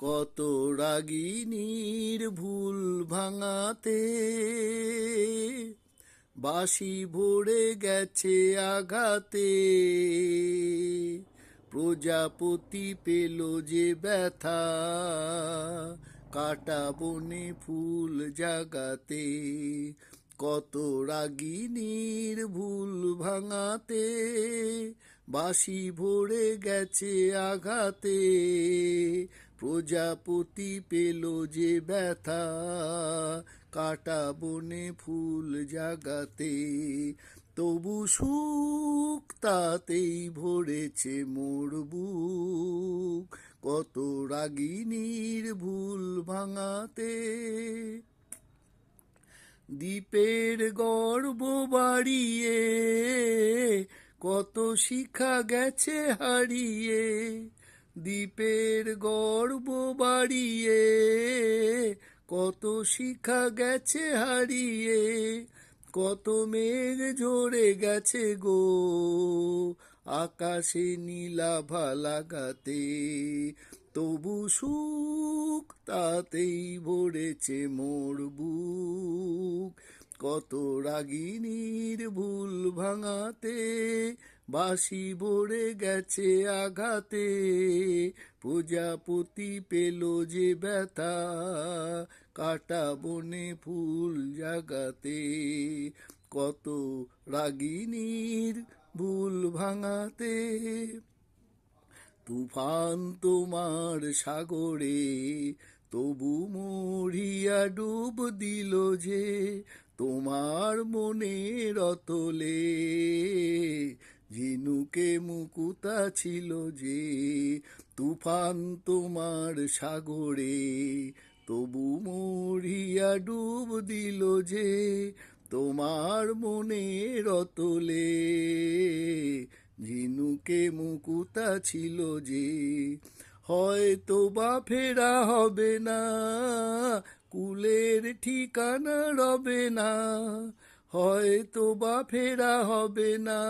কত রাগিনীর ভুল ভাঙাতে বাঁশি ভরে গেছে আঘাতে, প্রজাপতি পেল যে ব্যথা কাটা বনে ফুল জাগাতে। কত রাগিনীর ভুল ভাঙাতে বাঁশি ভরে গেছে আঘাতে, প্রজাপতি পেল যে ব্যথা কাটা বনে ফুল জাগাতে। তবু সুখ তাতেই ভরেছে মোর বুক, কত রাগিনীর ভুল ভাঙাতে। দ্বীপের গর্ব বাড়িয়ে কত শিখা গেছে হারিয়ে, দ্বীপের গর্ব বাড়িয়ে কত শিখা গেছে হারিয়ে, কত মেঘ ঝরে গেছে গো আকাশে নীলাভা লাগাতে। তবু সুখ তাতেই ভরেছে মোর বুক, কত রাগিনীর ভুল ভাঙাতে বাঁশি ভরে গেছে আঘাতে, প্রজাপতি পেল যে ব্যথা কাটা বনে ফুল জাগাতে। কত রাগিনীর ভুল ভাঙাতে। তুফান তোমার সাগরে তবু মরিয়া ডুব দিল যে, তোমার মনের অতলে ঝিনুকে মুকুতা ছিল যে। তুফান তোমার সাগরে তবু মরিয়া ডুব দিল যে, তোমার মনের অতলে ঝিনুকে মুকুতা ছিল যে। হয়তো বা ফেরা হবে না, কুলের ঠিকানা রবে না, হয়তো বা ফেরা হবে না,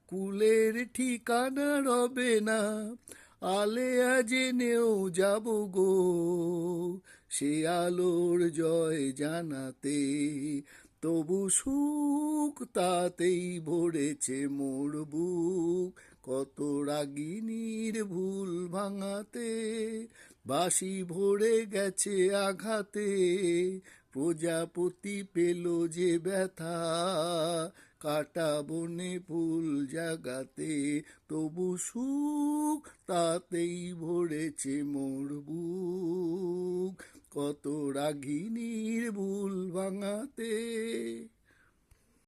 কুলের ঠিকানা রবে না। আলেয়া জেনেও যাব গো সে আলোর জয় জানাতে। তবু সুখ তাতেই ভরেছে মোর বুক, কত রাগিনীর ভুল ভাঙাতে বাঁশি ভরে গেছে আঘাতে, প্রজাপতি পেল যে ব্যথা কাটা বনে ফুল জাগাতে। তবু সুখ তাতেই ভরেছে মোর বুক, কত রাগিনীর ভুল ভাঙাতে।